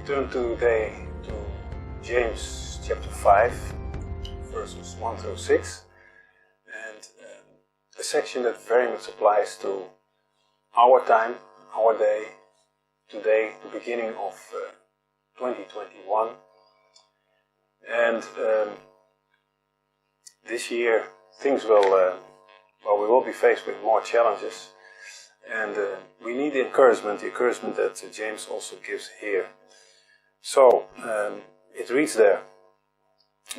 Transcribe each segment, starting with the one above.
turn today to James chapter 5, verses 1 through 6, and a section that very much applies to our time, our day, today, the beginning of 2021. And this year things will, we will be faced with more challenges, and we need the encouragement that James also gives here. So, it reads there,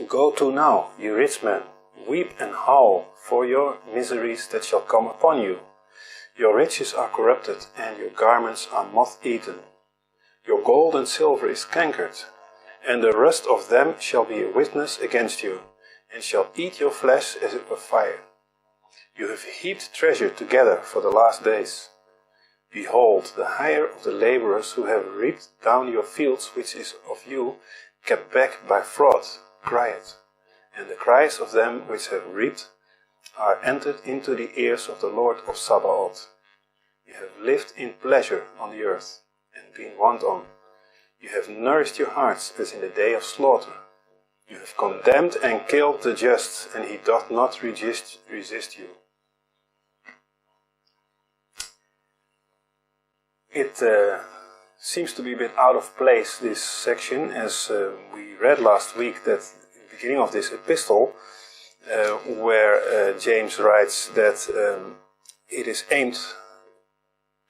"Go to now, you rich men, weep and howl for your miseries that shall come upon you. Your riches are corrupted, and your garments are moth-eaten. Your gold and silver is cankered, and the rust of them shall be a witness against you, and shall eat your flesh as it were fire. You have heaped treasure together for the last days. Behold, the hire of the laborers who have reaped down your fields, which is of you, kept back by fraud, crieth. And the cries of them which have reaped are entered into the ears of the Lord of Sabaoth. You have lived in pleasure on the earth, and been wanton. You have nourished your hearts as in the day of slaughter. You have condemned and killed the just, and he doth not resist you." It seems to be a bit out of place, this section, as we read last week that at the beginning of this epistle, where James writes that it is aimed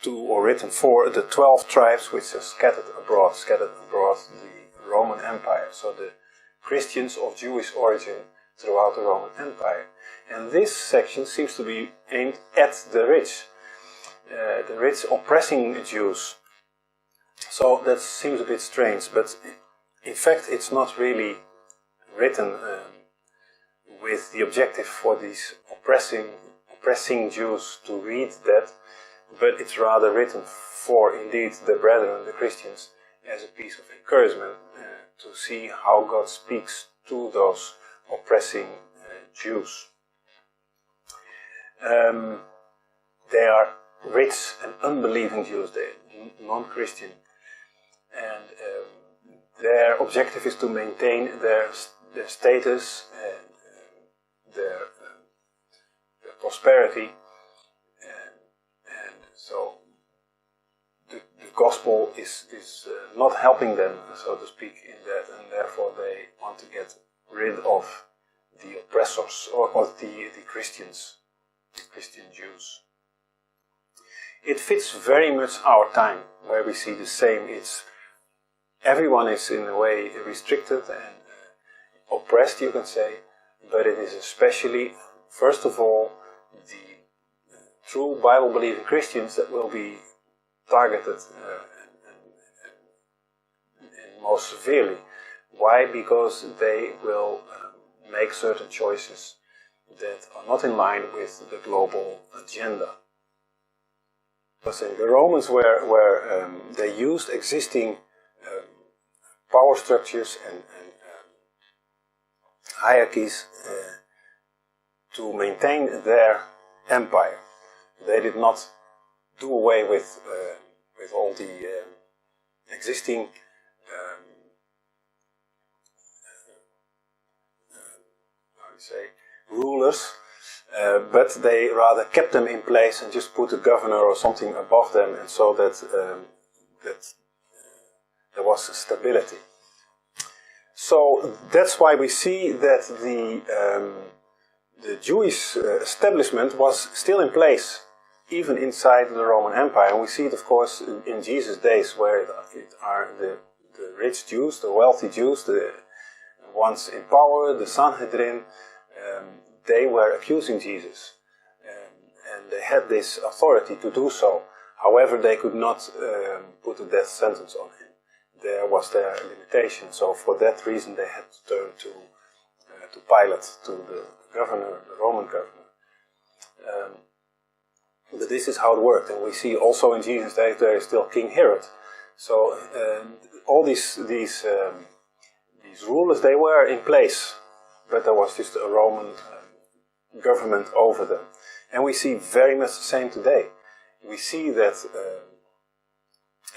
to, or written for, the 12 tribes which are scattered abroad the Roman Empire, so the Christians of Jewish origin throughout the Roman Empire. And this section seems to be aimed at the rich oppressing Jews. So that seems a bit strange, but in fact it's not really written with the objective for these oppressing Jews to read that, but it's rather written for indeed the brethren, the Christians, as a piece of encouragement to see how God speaks to those oppressing Jews. They are rich and unbelieving Jews, they are non-Christian, and their objective is to maintain their status and their prosperity, and so the gospel is not helping them, so to speak, in that, and therefore they want to get rid of the oppressors, or the Christians, the Christian Jews. It fits very much our time, where we see the same. Everyone is in a way restricted and oppressed, you can say, but it is especially, first of all, the true Bible-believing Christians that will be targeted and most severely. Why? Because they will make certain choices that are not in line with the global agenda. The Romans were they used existing power structures and hierarchies to maintain their empire. They did not do away with all the existing rulers. But they rather kept them in place and just put a governor or something above them, and so that there was stability. So that's why we see that the Jewish establishment was still in place, even inside the Roman Empire. And we see it, of course, in Jesus' days, where it are the rich Jews, the wealthy Jews, the ones in power, the Sanhedrin. They were accusing Jesus, and they had this authority to do so. However, they could not put a death sentence on him. There was their limitation. So for that reason, they had to turn to Pilate, to the governor, the Roman governor. But this is how it worked, and we see also in Jesus' days there is still King Herod. So all these rulers, they were in place, but there was just a Roman government over them. And we see very much the same today. We see that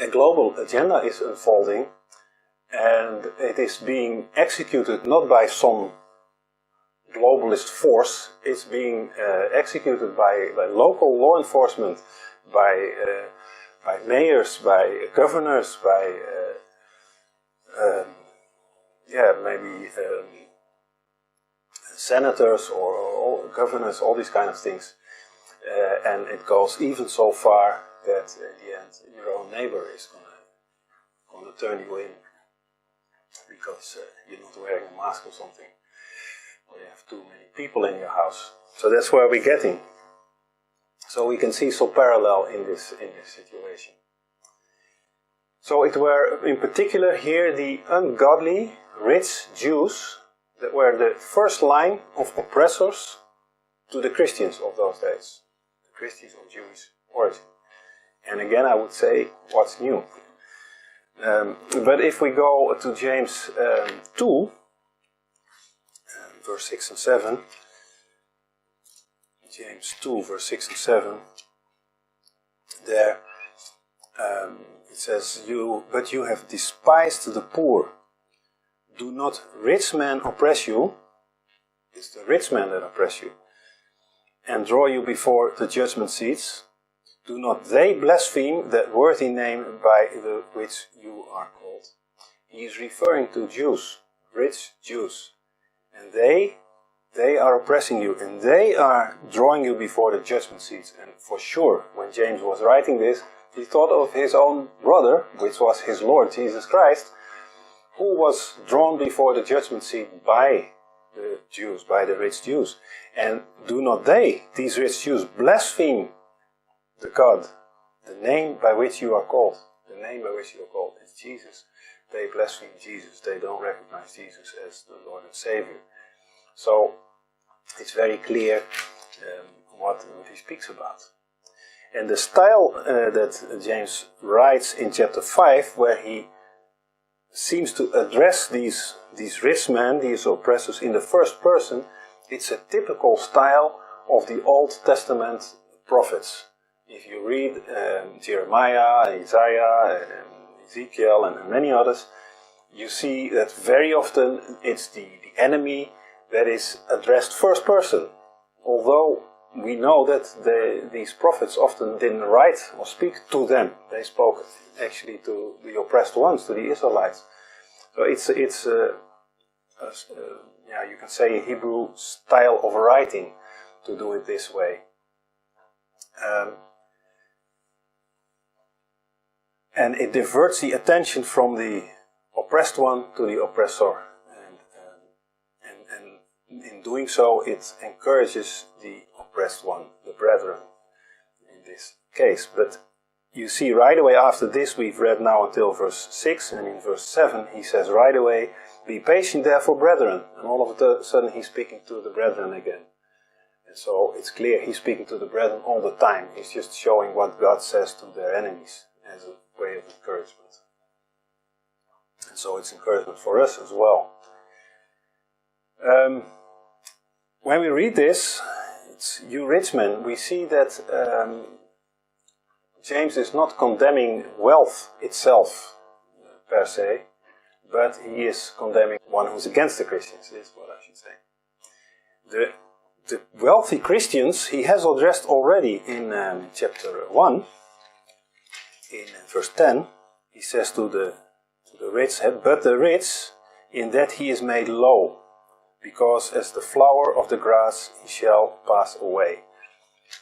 a global agenda is unfolding and it is being executed not by some globalist force, it's being executed by local law enforcement, by mayors, by governors, by maybe senators or governors, all these kind of things. And it goes even so far that in the end your own neighbor is gonna turn you in because you're not wearing a mask or something, or you have too many people in your house. So that's where we're getting. So we can see some parallel in this situation. So it were in particular here the ungodly, rich Jews that were the first line of oppressors to the Christians of those days. The Christians of Jewish origin. And again I would say, what's new? But if we go to James 2, verse 6 and 7, James 2, verse 6 and 7, there it says, but you have despised the poor. Do not rich men oppress you? It's the rich men that oppress you, and draw you before the judgment seats. Do not they blaspheme that worthy name by the which you are called? He is referring to Jews, rich Jews. And they are oppressing you, and they are drawing you before the judgment seats. And for sure, when James was writing this, he thought of his own brother, which was his Lord Jesus Christ, who was drawn before the judgment seat by the Jews, by the rich Jews. And do not they, these rich Jews, blaspheme the God, the name by which you are called? The name by which you are called is Jesus. They blaspheme Jesus. They don't recognize Jesus as the Lord and Savior. So it's very clear what he speaks about. And the style that James writes in chapter 5, where he seems to address these rich men, these oppressors, in the first person, it's a typical style of the Old Testament prophets. If you read Jeremiah, Isaiah, Ezekiel and many others, you see that very often it's the enemy that is addressed first person. Although we know that these prophets often didn't write or speak to them. They spoke actually to the oppressed ones, to the Israelites. So it's you can say a Hebrew style of writing to do it this way. And it diverts the attention from the oppressed one to the oppressor. And in doing so, it encourages the oppressed one, the brethren, in this case. But you see right away after this, we've read now until verse 6, and in verse 7 he says right away, be patient therefore, brethren. And all of a sudden he's speaking to the brethren again. And so it's clear he's speaking to the brethren all the time. He's just showing what God says to their enemies as a way of encouragement. And so it's encouragement for us as well. When we read this, it's you rich men, we see that James is not condemning wealth itself per se, but he is condemning one who's against the Christians, is what I should say. The wealthy Christians he has addressed already in chapter 1. In verse 10, he says to the rich, but the rich, in that he is made low, because as the flower of the grass he shall pass away.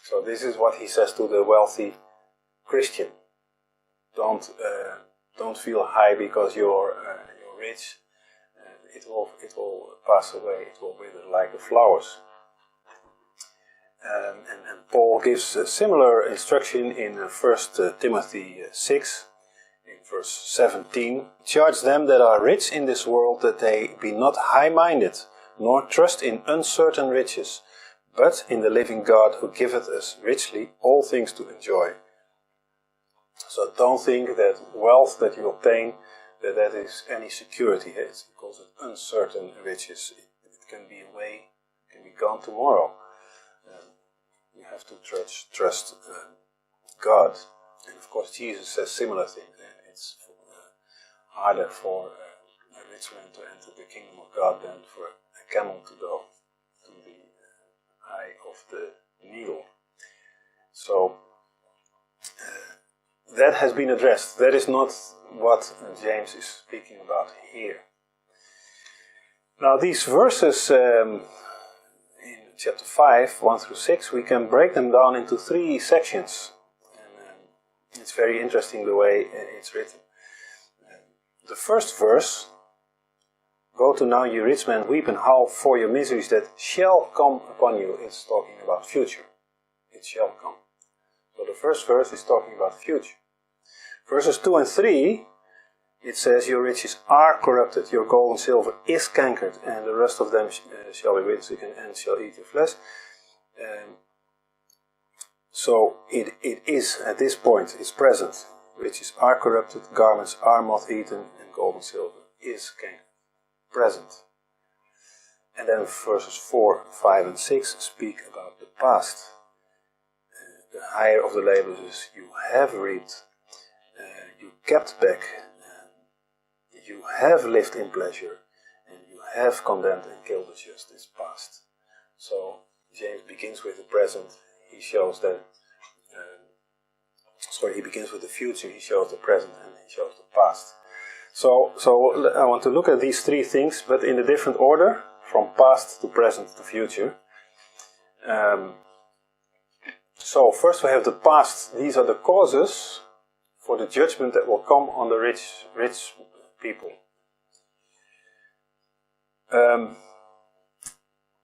So this is what he says to the wealthy Christian. Don't feel high because you're rich. It will pass away. It will wither like the flowers. And Paul gives a similar instruction in 1 Timothy 6, in verse 17. Charge them that are rich in this world that they be not high-minded, nor trust in uncertain riches, but in the living God who giveth us richly all things to enjoy. So don't think that wealth that you obtain, that is any security. He calls it uncertain riches. It can be away, it can be gone tomorrow. You have to trust God. And of course Jesus says similar things. It's harder for a rich man to enter the kingdom of God than for a camel to go to the eye of the needle. So that has been addressed. That is not what James is speaking about here. Now these verses in chapter 5, 1 through 6, we can break them down into 3 sections. And it's very interesting the way it's written. The first verse, go to now, you rich men, weep and howl for your miseries that shall come upon you. It's talking about future. It shall come. So the first verse is talking about future. Verses 2 and 3, it says, your riches are corrupted, your gold and silver is cankered, and the rest of them shall be rich and shall eat your flesh. So it is, at this point, it's present. Riches are corrupted, garments are moth-eaten, and gold and silver is cankered. Present. And then verses 4, 5 and 6 speak about the past. The hire of the laborers you have reaped, you kept back, you have lived in pleasure, and you have condemned and killed the just, is past. So James begins with the present. He shows that, he begins with the future, he shows the present, and he shows the past. So I want to look at these 3 things, but in a different order, from past to present to future. So first we have the past. These are the causes for the judgment that will come on the rich people.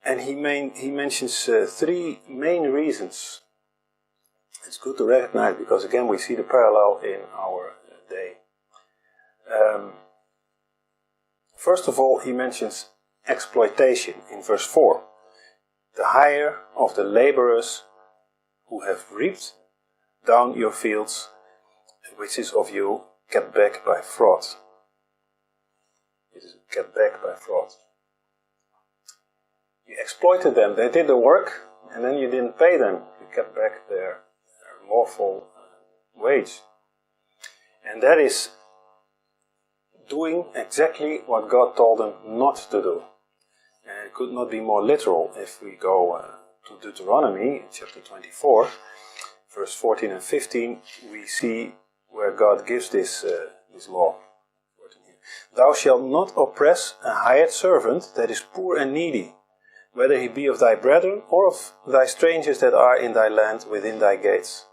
And he mentions 3 main reasons. It's good to recognize, because again we see the parallel in our day. First of all, he mentions exploitation in verse 4. The hire of the laborers who have reaped down your fields, which is of you kept back by fraud. It is kept back by fraud. You exploited them. They did the work, and then you didn't pay them. You kept back their lawful wage. And that is doing exactly what God told them not to do. And it could not be more literal. If we go to Deuteronomy, chapter 24, verse 14 and 15, we see where God gives this law. Thou shalt not oppress a hired servant that is poor and needy, whether he be of thy brethren or of thy strangers that are in thy land within thy gates.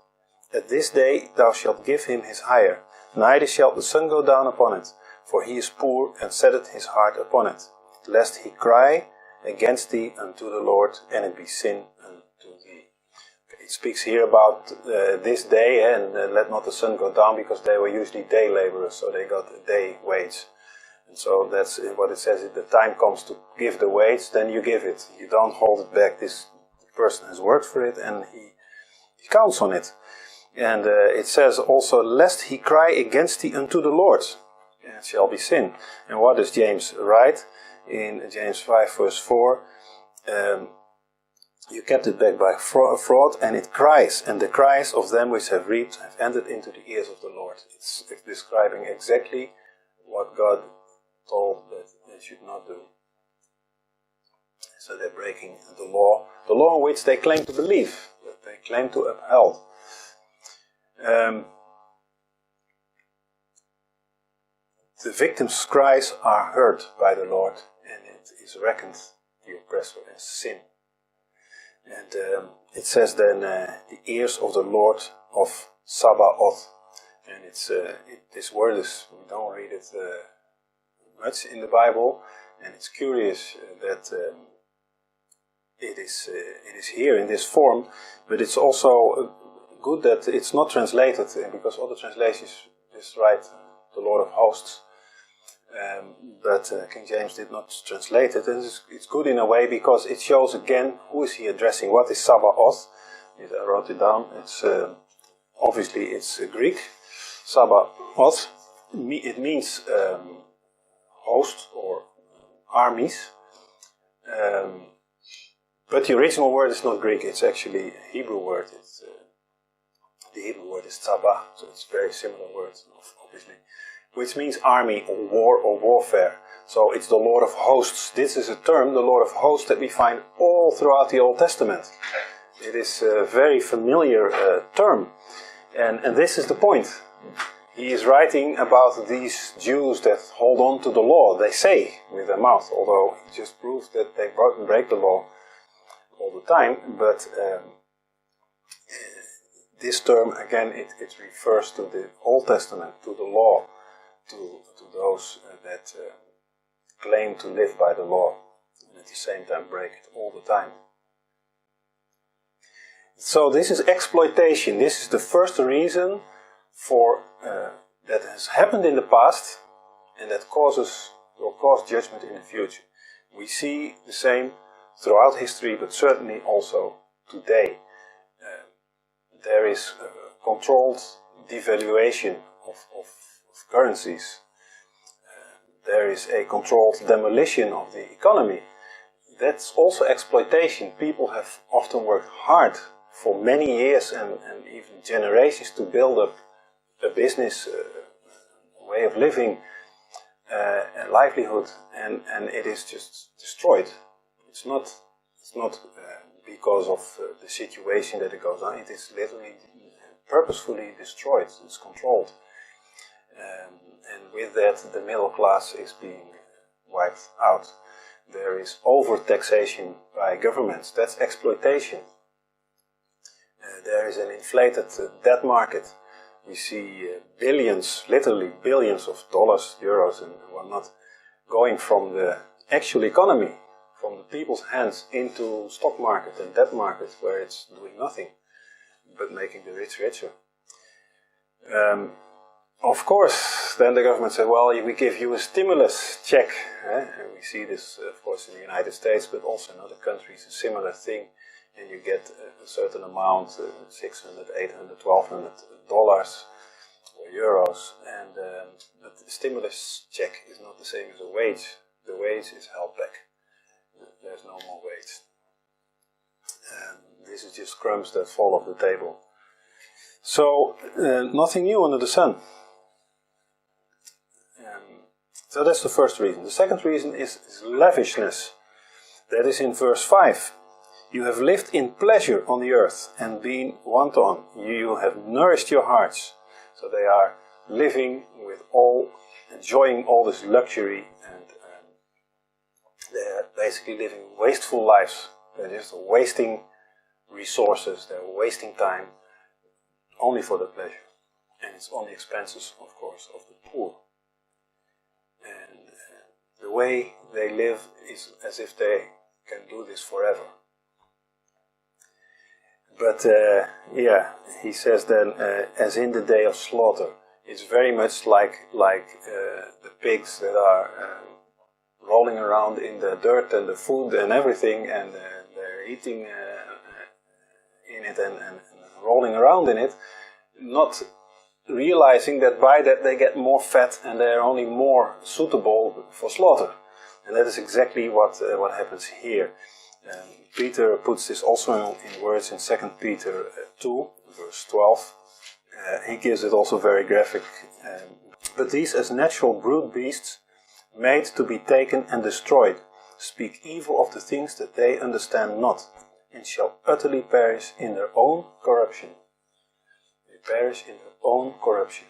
At this day thou shalt give him his hire, neither shall the sun go down upon it, for he is poor and setteth his heart upon it, lest he cry against thee unto the Lord, and it be sin unto thee. It speaks here about this day, and let not the sun go down, because they were usually day laborers, so they got a day wage. And so that's what it says. If the time comes to give the wage, then you give it. You don't hold it back. This person has worked for it, and he counts on it. And it says also, lest he cry against thee unto the Lord, and it shall be sin. And what does James write in James 5 verse 4? You kept it back by fraud, and it cries, and the cries of them which have reaped have entered into the ears of the Lord. It's describing exactly what God told that they should not do. So they're breaking the law in which they claim to believe, that they claim to uphold. The victim's cries are heard by the Lord, and it is reckoned the oppressor as sin. And it says then, the ears of the Lord of Sabaoth. And this word is, we don't read it much in the Bible, and it's curious that it is here in this form, but it's also good that it's not translated, because other translations just write the Lord of Hosts. But King James did not translate it, and it's good in a way, because it shows again who is he addressing. What is Sabaoth? I wrote it down. It's obviously it's Greek. Sabaoth. It means host or armies. But the original word is not Greek. It's actually a Hebrew word. The Hebrew word is Tzabah, so it's a very similar word, obviously. which means army or war or warfare. So it's the Lord of Hosts. This is a term, the Lord of Hosts, that we find all throughout the Old Testament. It is a very familiar term. And this is the point. He is writing about these Jews that hold on to the law. They say with their mouth, although it just proves that they break the law all the time. But this term, again, it refers to the Old Testament, to the law, to those that claim to live by the law, and at the same time break it all the time. So this is exploitation. This is the first reason for that has happened in the past and that will cause judgment in the future. We see the same throughout history, but certainly also today. There is controlled devaluation of currencies. There is a controlled demolition of the economy. That's also exploitation. People have often worked hard for many years and even generations to build up a business, a way of living, a livelihood, and it is just destroyed. It's not because of the situation that it goes on. It is literally purposefully destroyed. It's controlled. And with that, the middle class is being wiped out. There is over-taxation by governments. That's exploitation. There is an inflated debt market. We see billions, literally billions of dollars, euros and whatnot, going from the actual economy, from the people's hands into stock market and debt market, where it's doing nothing but making the rich richer. Of course, then the government said, well, we give you a stimulus check. And we see this, of course, in the United States, but also in other countries, a similar thing. And you get a certain amount, $600, $800, $1,200 or euros. But the stimulus check is not the same as a wage. The wage is held back. There's no more wage. This is just crumbs that fall off the table. So, nothing new under the sun. So that's the first reason. The second reason is lavishness. That is in verse 5. You have lived in pleasure on the earth and been wanton. You have nourished your hearts. So they are living with enjoying all this luxury, and they are basically living wasteful lives. They're just wasting resources, they're wasting time only for the pleasure. And it's on the expenses, of course, of the poor. And the way they live is as if they can do this forever. But he says then, as in the day of slaughter, it's very much like the pigs that are rolling around in the dirt and the food and everything, and they're eating in it and rolling around in it, not realizing that by that they get more fat and they're only more suitable for slaughter. And that is exactly what happens here. Peter puts this also in words in 2 Peter 2, verse 12. He gives it also very graphic. But these as natural brute beasts, made to be taken and destroyed, speak evil of the things that they understand not, and shall utterly perish in their own corruption. They perish in their own corruption.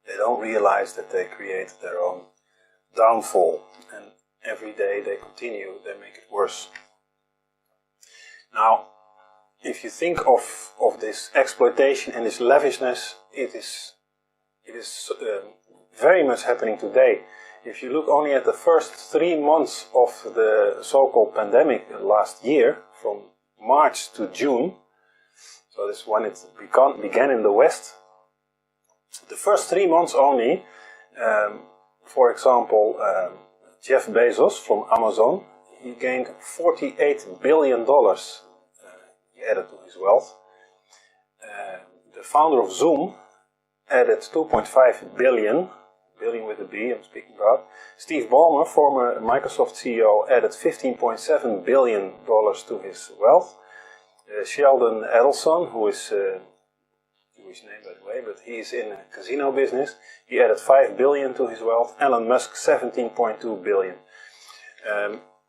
They don't realize that they create their own downfall, and every day they continue, they make it worse. Now, if you think of this exploitation and this lavishness, it is very much happening today. If you look only at the first 3 months of the so-called pandemic last year, from March to June, so this is when it began in the West, the first 3 months only, for example, Jeff Bezos from Amazon, he gained $48 billion he added to his wealth. The founder of Zoom added 2.5 billion with a B I'm speaking about. Steve Ballmer, former Microsoft CEO, added $15.7 billion to his wealth. Sheldon Adelson, who is Jewish name by the way, but he's in the casino business. He added 5 billion to his wealth. Elon Musk 17.2 billion.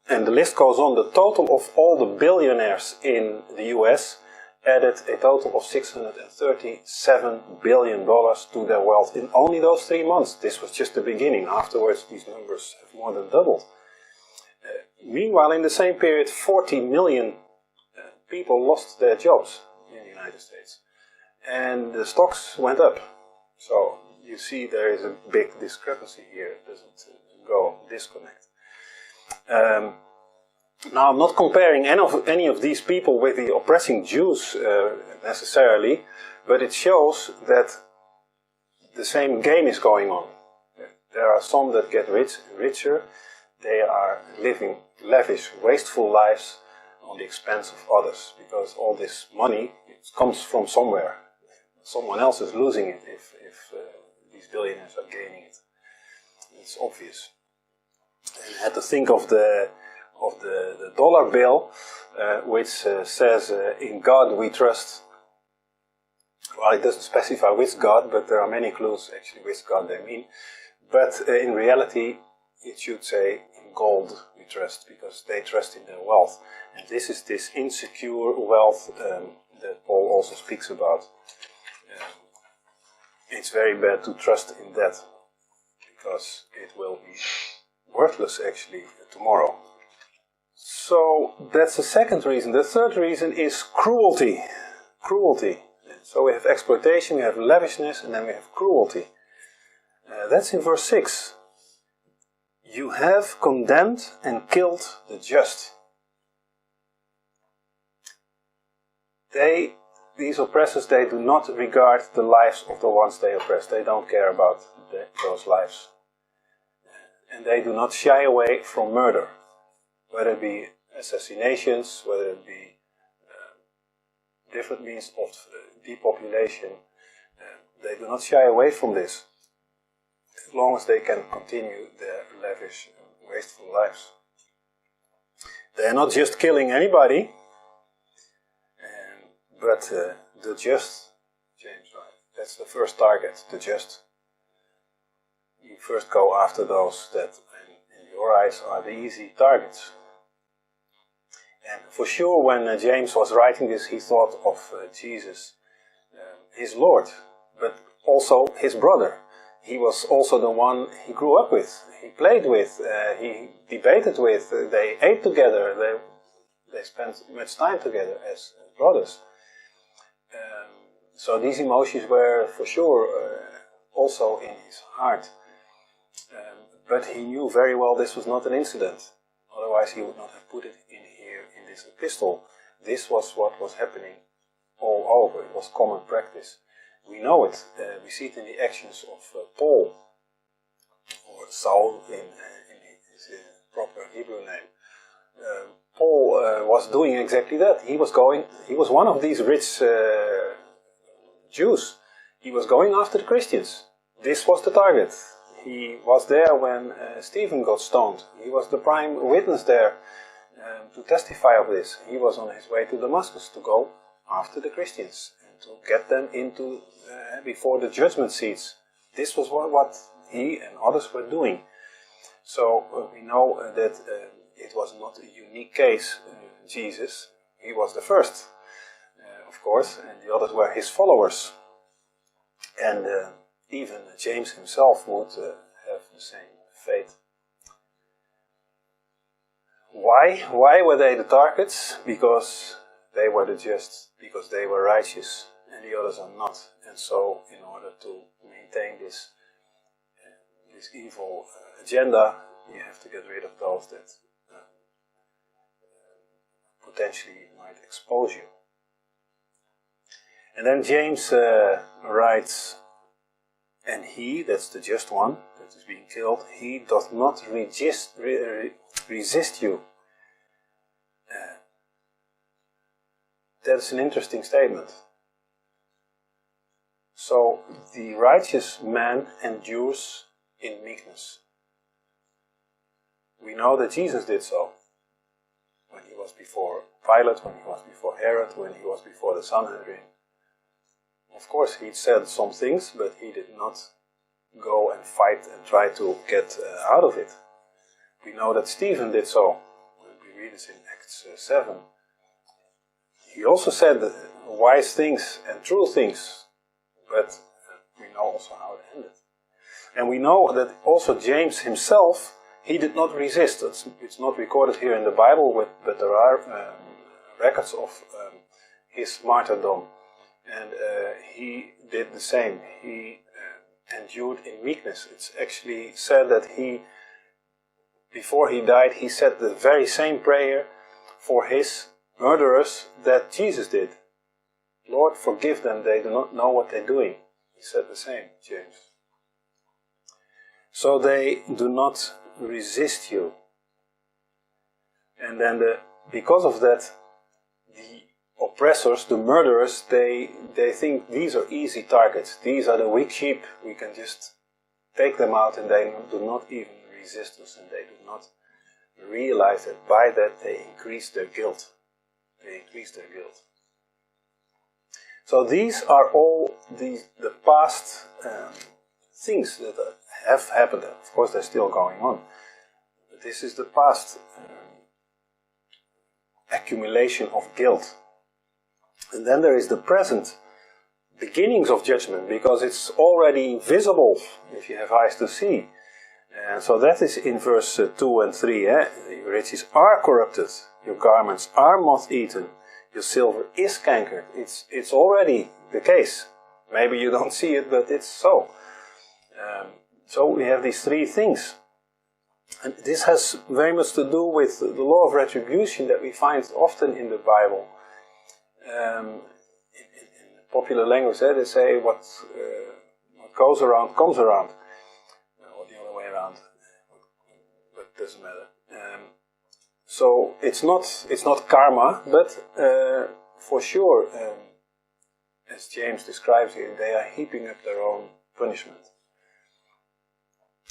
And the list goes on. The total of all the billionaires in the US added a total of $637 billion to their wealth in only those 3 months. This was just the beginning. Afterwards, these numbers have more than doubled. Meanwhile, in the same period, 40 million people lost their jobs in the United States. And the stocks went up. So you see there is a big discrepancy here. It doesn't go disconnect. Now I'm not comparing any of these people with the oppressing Jews necessarily, but it shows that the same game is going on. There are some that get richer. They are living lavish, wasteful lives on the expense of others, because all this money comes from somewhere. Someone else is losing it if these billionaires are gaining it. It's obvious. And I had to think of the dollar bill, which says, "In God we trust." Well, it doesn't specify which God, but there are many clues actually which God they mean. But in reality, it should say, "In gold we trust," because they trust in their wealth. And this is this insecure wealth that Paul also speaks about. It's very bad to trust in that, because it will be worthless actually tomorrow. So that's the second reason. The third reason is cruelty. Cruelty. So we have exploitation, we have lavishness, and then we have cruelty. That's in verse 6. You have condemned and killed the just. These oppressors, they do not regard the lives of the ones they oppress. They don't care about those lives. And they do not shy away from murder. Whether it be assassinations, whether it be different means of depopulation, they do not shy away from this, as long as they can continue their lavish and wasteful lives. They are not just killing anybody, but the just, James, right? That's the first target, the just. You first go after those that, in your eyes, are the easy targets. And for sure, when James was writing this, he thought of Jesus, his Lord, but also his brother. He was also the one he grew up with, he played with, he debated with, they ate together, they spent much time together as brothers. So these emotions were for sure also in his heart. But he knew very well this was not an incident. Otherwise he would not have put it in here in this epistle. This was what was happening all over. It was common practice. We know it. We see it in the actions of Paul, or Saul in his proper Hebrew name. Paul was doing exactly that. He was one of these rich Jews. He was going after the Christians. This was the target. He was there when Stephen got stoned. He was the prime witness there to testify of this. He was on his way to Damascus to go after the Christians and to get them into before the judgment seats. This was what he and others were doing. So we know that it was not a unique case, Jesus. He was the first, of course, and the others were his followers. And even James himself would have the same fate. Why? Why were they the targets? Because they were the just, because they were righteous, and the others are not. And so, in order to maintain this evil agenda, you have to get rid of those that potentially might expose you. And then James writes, and he, that's the just one that is being killed, he doth not resist you. That's an interesting statement. So, the righteous man endures in meekness. We know that Jesus did so. When he was before Pilate, when he was before Herod, when he was before the Sanhedrin. Of course, he said some things, but he did not go and fight and try to get out of it. We know that Stephen did so. We read this in Acts 7. He also said wise things and true things, but we know also how it ended. And we know that also James himself, he did not resist. It's not recorded here in the Bible, but there are records of his martyrdom. And he did the same. He endured in meekness. It's actually said that before he died, he said the very same prayer for his murderers that Jesus did. Lord, forgive them, they do not know what they're doing. He said the same, James. So they do not resist you. And then because of that, the oppressors, the murderers, they think these are easy targets. These are the weak sheep. We can just take them out, and they do not even resist us, and they do not realize that by that they increase their guilt. They increase their guilt. So these are all the past things that have happened. Of course, they're still going on. But this is the past accumulation of guilt. And then there is the present beginnings of judgment, because it's already visible if you have eyes to see. And so that is in verse 2 and 3. Your riches are corrupted, your garments are moth-eaten, your silver is cankered. It's already the case. Maybe you don't see it, but it's so. So we have these three things. And this has very much to do with the law of retribution that we find often in the Bible. In popular language, they say what goes around comes around. Or the other way around. But it doesn't matter. So it's not karma, but for sure, as James describes here, they are heaping up their own punishment.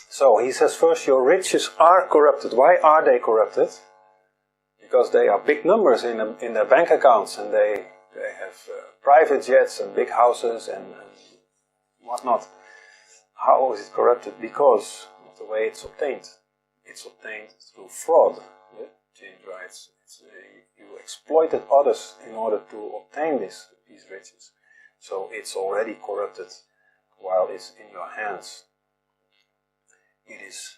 So he says first, your riches are corrupted. Why are they corrupted? Because they are big numbers in their bank accounts, and they have private jets and big houses and whatnot. How is it corrupted? Because of the way it's obtained. It's obtained through fraud. Yeah? James writes, you exploited others in order to obtain these riches. So it's already corrupted while it's in your hands. It is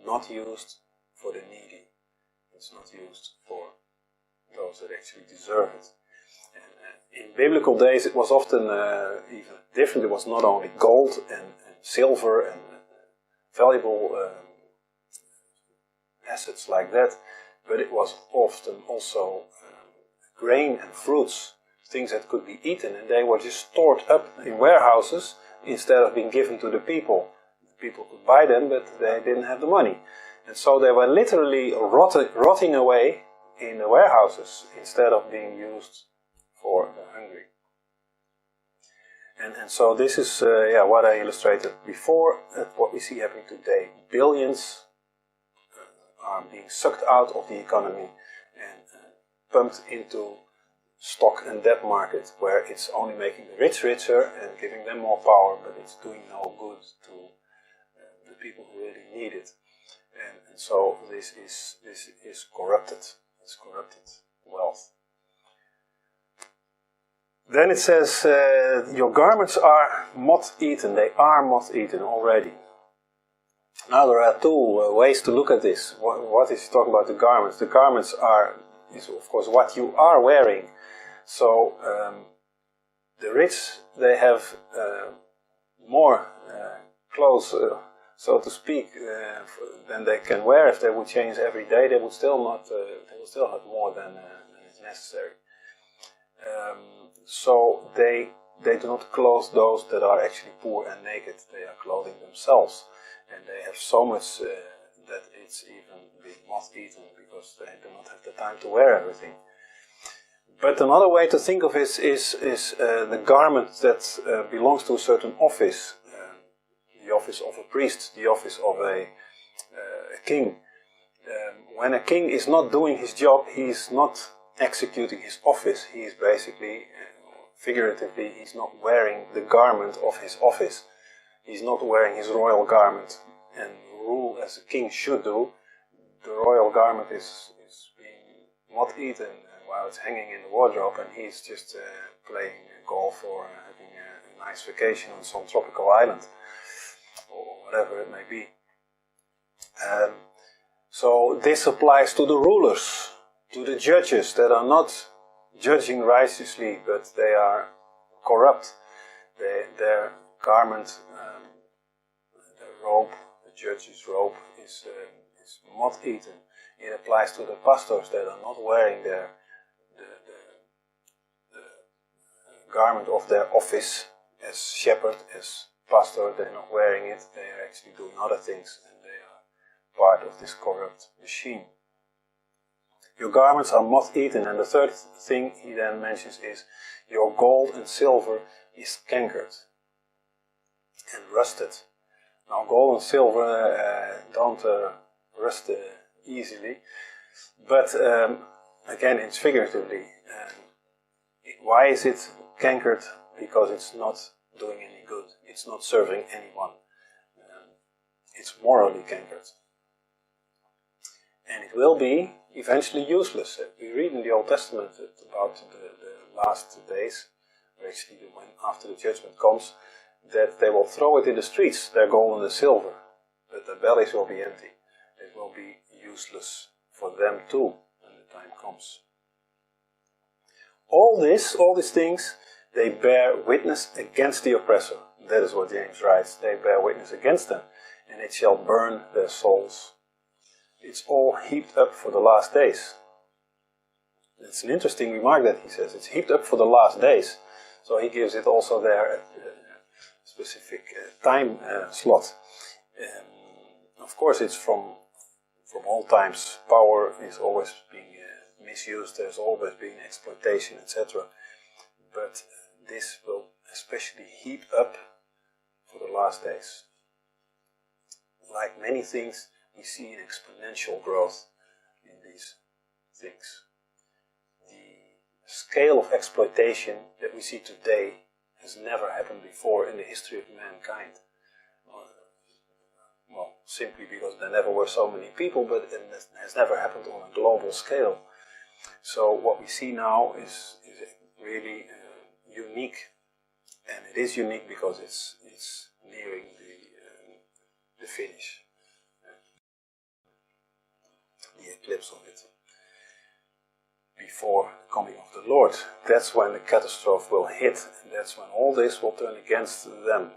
not used for the needy. It's not used for those that actually deserve it. And in biblical days it was often even different. It was not only gold and silver and valuable assets like that, but it was often also grain and fruits, things that could be eaten, and they were just stored up in warehouses instead of being given to the people. People could buy them, but they didn't have the money. And so they were literally rotting away in the warehouses instead of being used for the hungry. And so this is what I illustrated before, what we see happening today. Billions are being sucked out of the economy and pumped into stock and debt market, where it's only making the rich richer and giving them more power, but it's doing no good to the people who really need it. And so this is corrupted. It's corrupted wealth. Then it says, your garments are moth-eaten. They are moth-eaten already. Now there are two ways to look at this. What is he talking about the garments? The garments is of course what you are wearing. So the rich, they have more clothes, so to speak, than they can wear. If they would change every day, they would still not. They would still have more than is necessary. So they do not clothe those that are actually poor and naked. They are clothing themselves, and they have so much that it's even being moth-eaten because they do not have the time to wear everything. But another way to think of it is the garment that belongs to a certain office. The office of a priest, the office of a king. When a king is not doing his job, he is not executing his office. He is basically figuratively, he's not wearing the garment of his office. He's not wearing his royal garment and rule as a king should do. The royal garment is being moth-eaten while it's hanging in the wardrobe, and he's just playing golf or having a nice vacation on some tropical island or whatever it may be. So this applies to the rulers, to the judges that are not judging righteously, but they are corrupt. Their garment, their robe, the judge's robe, is moth-eaten. It applies to the pastors that are not wearing the garment of their office as shepherd, as pastor. They're not wearing it. They are actually doing other things, and they are part of this corrupt machine. Your garments are moth-eaten, and the third thing he then mentions is your gold and silver is cankered and rusted. Now, gold and silver don't rust easily, but again, it's figuratively. Why is it cankered? Because it's not doing any good. It's not serving anyone. It's morally cankered. And it will be eventually useless. We read in the Old Testament about the last days, or actually when after the judgment comes, that they will throw it in the streets, their gold and the silver, but their bellies will be empty. It will be useless for them too when the time comes. All these things, they bear witness against the oppressor. That is what James writes. They bear witness against them, and it shall burn their souls. It's all heaped up for the last days. It's an interesting remark that he says. It's heaped up for the last days. So he gives it also there a specific time slot. Of course, it's from all times. Power is always being misused. There's always been exploitation, etc. But this will especially heap up for the last days. Like many things, we see an exponential growth in these things. The scale of exploitation that we see today has never happened before in the history of mankind. Well, simply because there never were so many people, but it has never happened on a global scale. So what we see now is really unique, and it is unique because it's nearing the finish. The eclipse of it before the coming of the Lord. That's when the catastrophe will hit, and that's when all this will turn against them,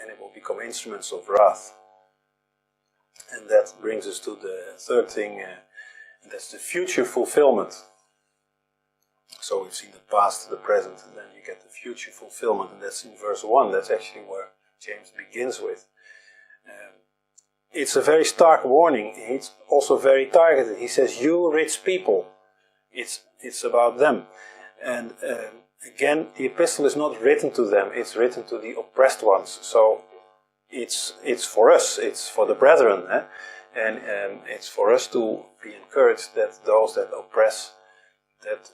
and it will become instruments of wrath. And that brings us to the third thing, and that's the future fulfillment. So we've seen the past, the present, and then you get the future fulfillment, and that's in verse 1. That's actually where James begins with. It's a very stark warning. It's also very targeted. He says, you rich people. It's about them. And again, the epistle is not written to them. It's written to the oppressed ones. So it's for us. It's for the brethren. And it's for us to be encouraged that those that oppress, that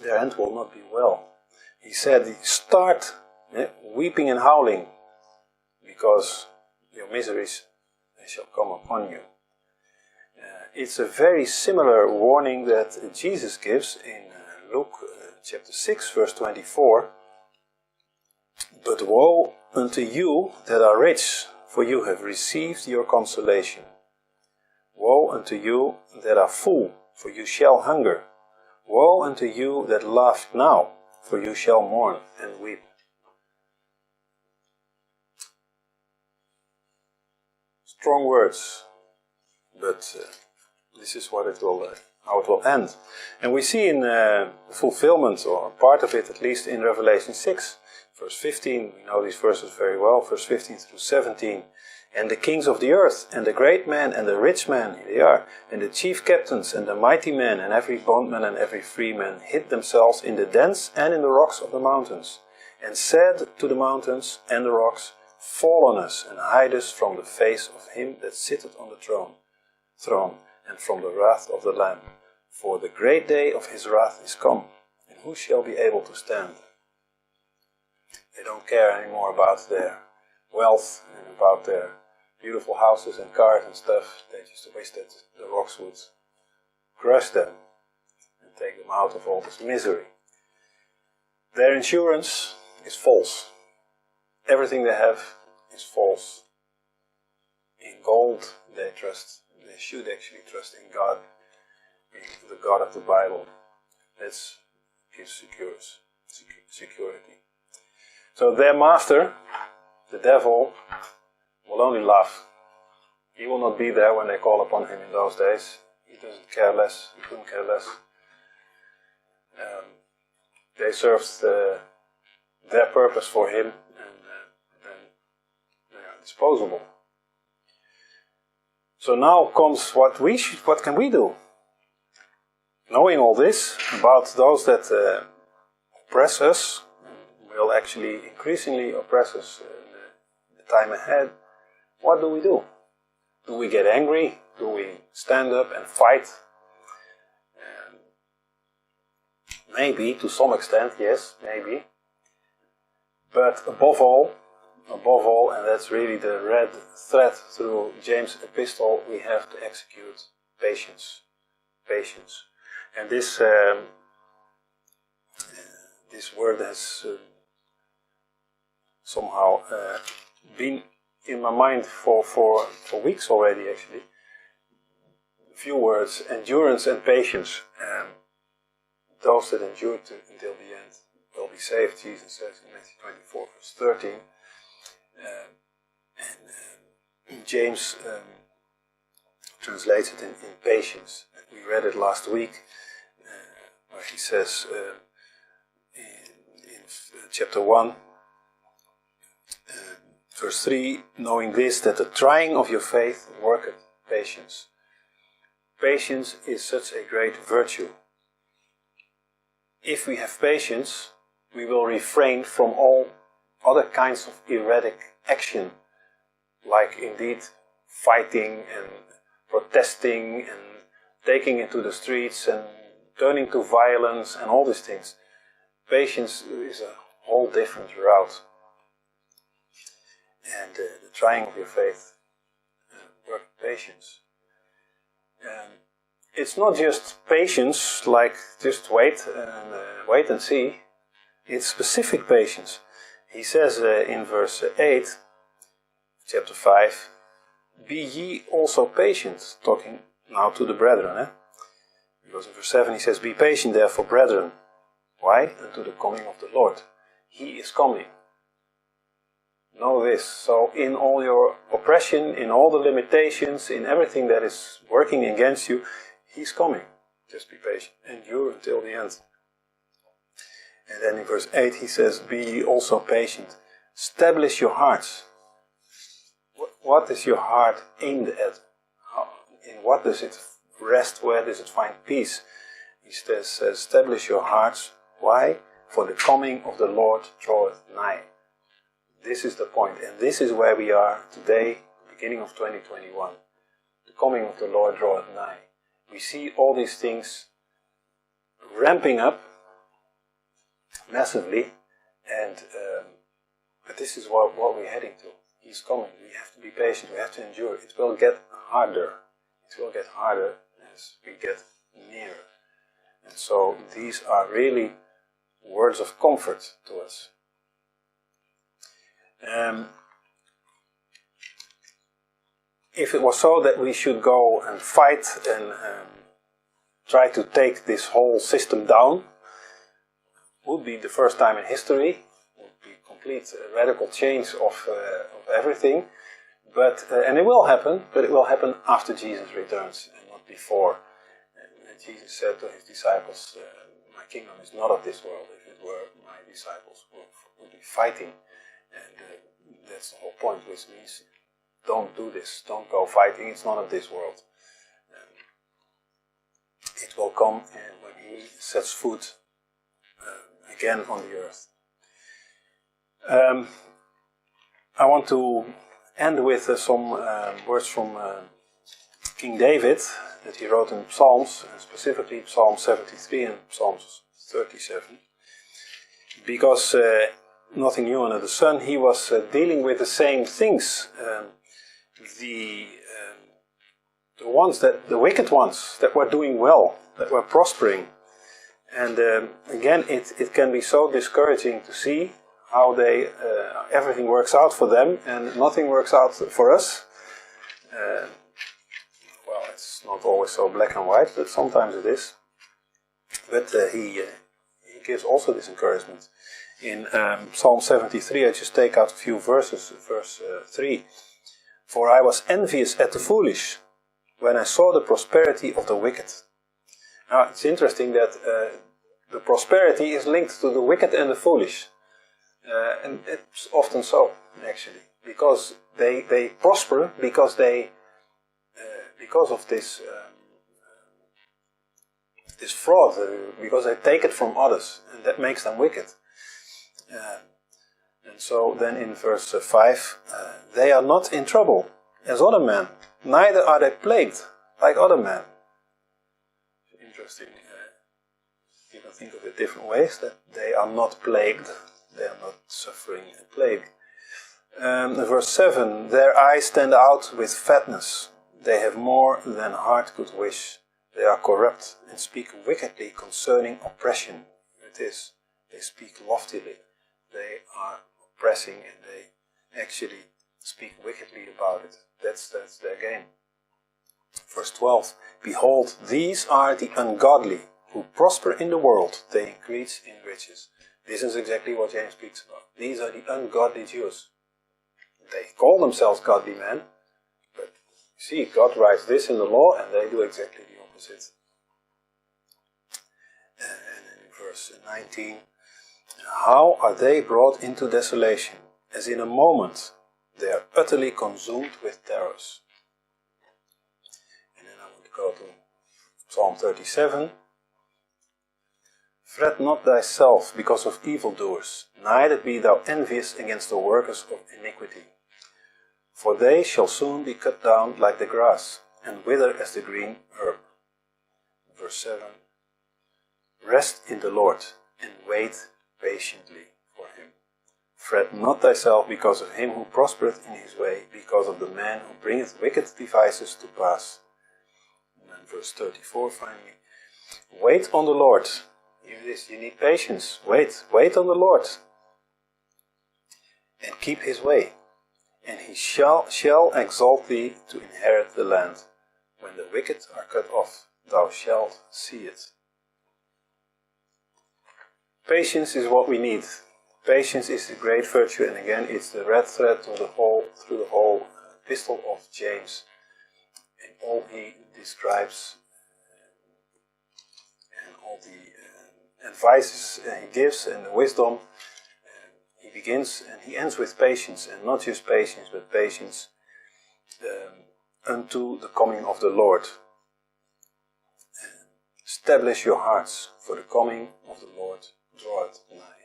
their end will not be well. He said, start weeping and howling, because your miseries, they shall come upon you. It's a very similar warning that Jesus gives in Luke chapter 6, verse 24. But woe unto you that are rich, for you have received your consolation. Woe unto you that are full, for you shall hunger. Woe unto you that laugh now, for you shall mourn and weep. Strong words, but this is what it will, how it will end. And we see in fulfillment, or part of it at least, in Revelation 6, verse 15. We know these verses very well, verse 15 through 17. And the kings of the earth, and the great men, and the rich men, here they are, and the chief captains, and the mighty men, and every bondman, and every free man, hid themselves in the dens and in the rocks of the mountains, and said to the mountains and the rocks, fall on us, and hide us from the face of him that sitteth on the throne, and from the wrath of the Lamb. For the great day of his wrath is come, and who shall be able to stand? They don't care anymore about their wealth and about their beautiful houses and cars and stuff. They just wish that the rocks would crush them and take them out of all this misery. Their insurance is false. Everything they have is false. In gold they trust. They should actually trust in God, in the God of the Bible. That gives security. So their master, the devil, will only laugh. He will not be there when they call upon him in those days. He doesn't care less. He couldn't care less. They served their purpose for him, and they are disposable. So now comes what can we do? Knowing all this about those that oppress us, will actually increasingly oppress us in the time ahead, what do we do? Do we get angry? Do we stand up and fight? Maybe, to some extent, yes, maybe. But above all, and that's really the red thread through James' epistle, we have to execute patience. Patience. And this word has somehow been in my mind for weeks already, actually. A few words: endurance and patience. Those that endure until the end will be saved, Jesus says in Matthew 24, verse 13. James translates it in patience. We read it last week, where he says in chapter 1, verse 3, knowing this, that the trying of your faith worketh patience. Patience is such a great virtue. If we have patience, we will refrain from all other kinds of erratic action, like indeed fighting and protesting and taking it to the streets and turning to violence and all these things. Patience is a whole different route. And the trying of your faith, work patience. It's not just patience, like just wait and see. It's specific patience. He says in verse 8, chapter 5, be ye also patient, talking now to the brethren. Because in verse 7 he says, be patient therefore, brethren. Why? Unto the coming of the Lord. He is coming. Know this. So in all your oppression, in all the limitations, in everything that is working against you, He's coming. Just be patient. Endure until the end. And then in verse 8 he says, be ye also patient. Establish your hearts. What is your heart aimed at? In what does it rest? Where does it find peace? He says, establish your hearts. Why? For the coming of the Lord draweth nigh. This is the point. And this is where we are today, beginning of 2021. The coming of the Lord draweth nigh. We see all these things ramping up massively, but this is what we're heading to. He's coming. We have to be patient. We have to endure. It will get harder. It will get harder as we get nearer. And so these are really words of comfort to us. If it was so that we should go and fight and try to take this whole system down, would be the first time in history, would be complete radical change of everything. But and it will happen, but it will happen after Jesus returns and not before. And Jesus said to his disciples, "My kingdom is not of this world. If it were, my disciples would be fighting." And that's the whole point, which means don't do this. Don't go fighting. It's not of this world. It will come when He sets foot again on the earth. I want to end with some words from King David that he wrote in Psalms, specifically Psalm 73 and Psalms 37. Because nothing new under the sun, he was dealing with the same things. The wicked ones that were doing well, that were prospering. And again, it can be so discouraging to see how everything works out for them and nothing works out for us. Well, it's not always so black and white, but sometimes it is. But he gives also this encouragement. In Psalm 73, I just take out a few verses, verse 3. For I was envious at the foolish, when I saw the prosperity of the wicked. Now, it's interesting that the prosperity is linked to the wicked and the foolish. And it's often so, actually. Because they prosper because of this fraud, because they take it from others, and that makes them wicked. And so then in verse 5, they are not in trouble as other men, neither are they plagued like other men. Interesting. You can think of it different ways, that they are not plagued, they are not suffering a plague. Verse 7, their eyes stand out with fatness, they have more than heart could wish. They are corrupt and speak wickedly concerning oppression. It is, they speak loftily. They are oppressing and they actually speak wickedly about it. That's their game. Verse 12, behold, these are the ungodly who prosper in the world. They increase in riches. This is exactly what James speaks about. These are the ungodly Jews. They call themselves godly men, but you see, God writes this in the law and they do exactly the opposite. And in verse 19, how are they brought into desolation? As in a moment, they are utterly consumed with terrors. And then I want to go to Psalm 37. Fret not thyself because of evildoers, neither be thou envious against the workers of iniquity. For they shall soon be cut down like the grass, and wither as the green herb. Verse 7. Rest in the Lord, and wait patiently for him. Fret not thyself because of him who prospereth in his way, because of the man who bringeth wicked devices to pass. And then verse 34 finally. Wait on the Lord. You need patience. Wait on the Lord. And keep his way. And he shall exalt thee to inherit the land. When the wicked are cut off, thou shalt see it. Patience is what we need. Patience is a great virtue, and again, it's the red thread through the whole epistle of James. And all he describes and all the advices he gives and the wisdom, he begins and he ends with patience, and not just patience, but patience unto the coming of the Lord. Establish your hearts, for the coming of the Lord draweth nigh.